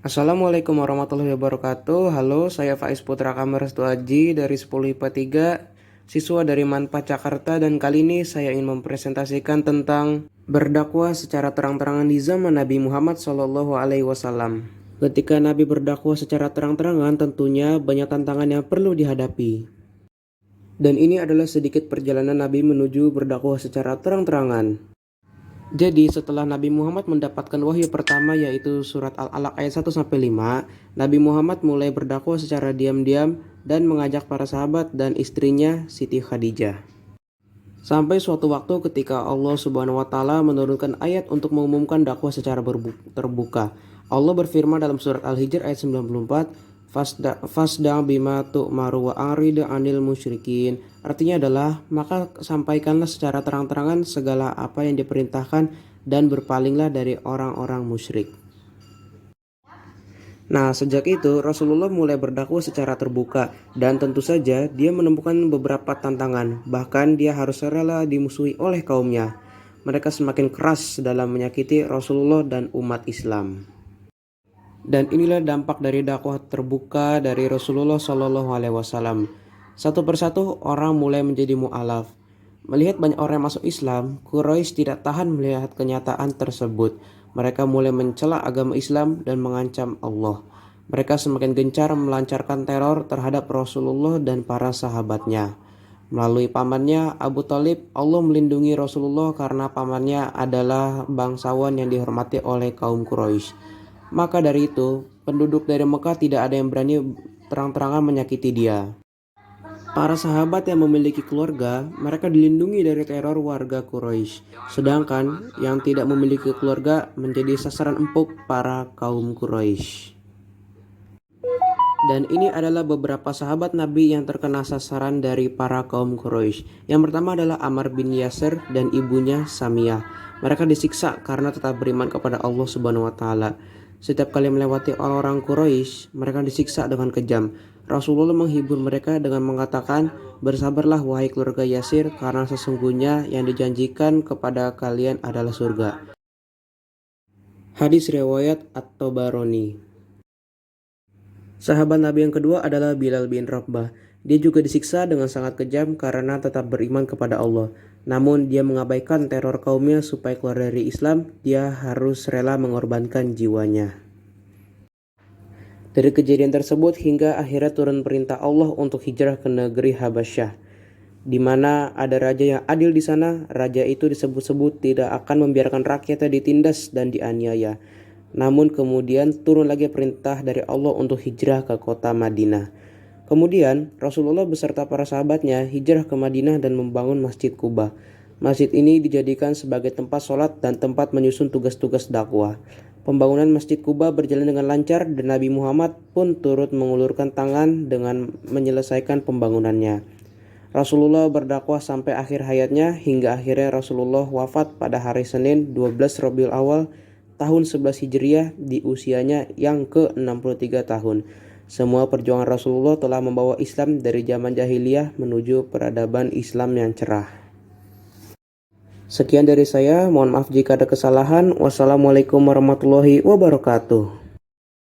Assalamualaikum warahmatullahi wabarakatuh. Halo, saya Faiz Putra Kamar Restu Aji dari 10 IPA 3, siswa dari Manpa Jakarta, dan kali ini saya ingin mempresentasikan tentang berdakwah secara terang-terangan di zaman Nabi Muhammad SAW. Ketika Nabi berdakwah secara terang-terangan, tentunya banyak tantangan yang perlu dihadapi. Dan ini adalah sedikit perjalanan Nabi menuju berdakwah secara terang-terangan. Jadi setelah Nabi Muhammad mendapatkan wahyu pertama yaitu surat Al-Alaq ayat 1-5, Nabi Muhammad mulai berdakwah secara diam-diam dan mengajak para sahabat dan istrinya Siti Khadijah. Sampai suatu waktu ketika Allah Subhanahu wa taala menurunkan ayat untuk mengumumkan dakwah secara terbuka. Allah berfirman dalam surat Al-Hijr ayat 94, Fasda bima tu'maru wa arid anil musyrikin. Artinya adalah, maka sampaikanlah secara terang-terangan segala apa yang diperintahkan dan berpalinglah dari orang-orang musyrik. Nah, sejak itu Rasulullah mulai berdakwah secara terbuka dan tentu saja dia menemukan beberapa tantangan. Bahkan dia harus rela dimusuhi oleh kaumnya. Mereka semakin keras dalam menyakiti Rasulullah dan umat Islam. Dan inilah dampak dari dakwah terbuka dari Rasulullah SAW. Satu persatu orang mulai menjadi mu'alaf. Melihat banyak orang yang masuk Islam, Quraisy tidak tahan melihat kenyataan tersebut. Mereka mulai mencela agama Islam dan mengancam Allah. Mereka semakin gencar melancarkan teror terhadap Rasulullah dan para sahabatnya. Melalui pamannya Abu Thalib, Allah melindungi Rasulullah karena pamannya adalah bangsawan yang dihormati oleh kaum Quraisy. Maka dari itu, penduduk dari Mekah tidak ada yang berani terang-terangan menyakiti dia. Para sahabat yang memiliki keluarga, mereka dilindungi dari teror warga Quraisy. Sedangkan yang tidak memiliki keluarga menjadi sasaran empuk para kaum Quraisy. Dan ini adalah beberapa sahabat Nabi yang terkena sasaran dari para kaum Quraisy. Yang pertama adalah Ammar bin Yasir dan ibunya Samiyah. Mereka disiksa karena tetap beriman kepada Allah Subhanahu wa taala. Setiap kali melewati orang-orang Quraisy, mereka disiksa dengan kejam. Rasulullah menghibur mereka dengan mengatakan, "Bersabarlah wahai keluarga Yasir, karena sesungguhnya yang dijanjikan kepada kalian adalah surga." Hadis riwayat At-Tabarani. Sahabat Nabi yang kedua adalah Bilal bin Rabah. Dia juga disiksa dengan sangat kejam karena tetap beriman kepada Allah. Namun dia mengabaikan teror kaumnya supaya keluar dari Islam, dia harus rela mengorbankan jiwanya. Dari kejadian tersebut hingga akhirnya turun perintah Allah untuk hijrah ke negeri Habasyah, di mana ada raja yang adil di sana. Raja itu disebut-sebut tidak akan membiarkan rakyatnya ditindas dan dianiaya. Namun kemudian turun lagi perintah dari Allah untuk hijrah ke kota Madinah. Kemudian Rasulullah beserta para sahabatnya hijrah ke Madinah dan membangun Masjid Quba. Masjid ini dijadikan sebagai tempat sholat dan tempat menyusun tugas-tugas dakwah. Pembangunan Masjid Quba berjalan dengan lancar dan Nabi Muhammad pun turut mengulurkan tangan dengan menyelesaikan pembangunannya. Rasulullah berdakwah sampai akhir hayatnya hingga akhirnya Rasulullah wafat pada hari Senin 12 Rabiul Awal tahun 11 Hijriah di usianya yang ke-63 tahun. Semua perjuangan Rasulullah telah membawa Islam dari zaman jahiliyah menuju peradaban Islam yang cerah. Sekian dari saya, mohon maaf jika ada kesalahan. Wassalamualaikum warahmatullahi wabarakatuh.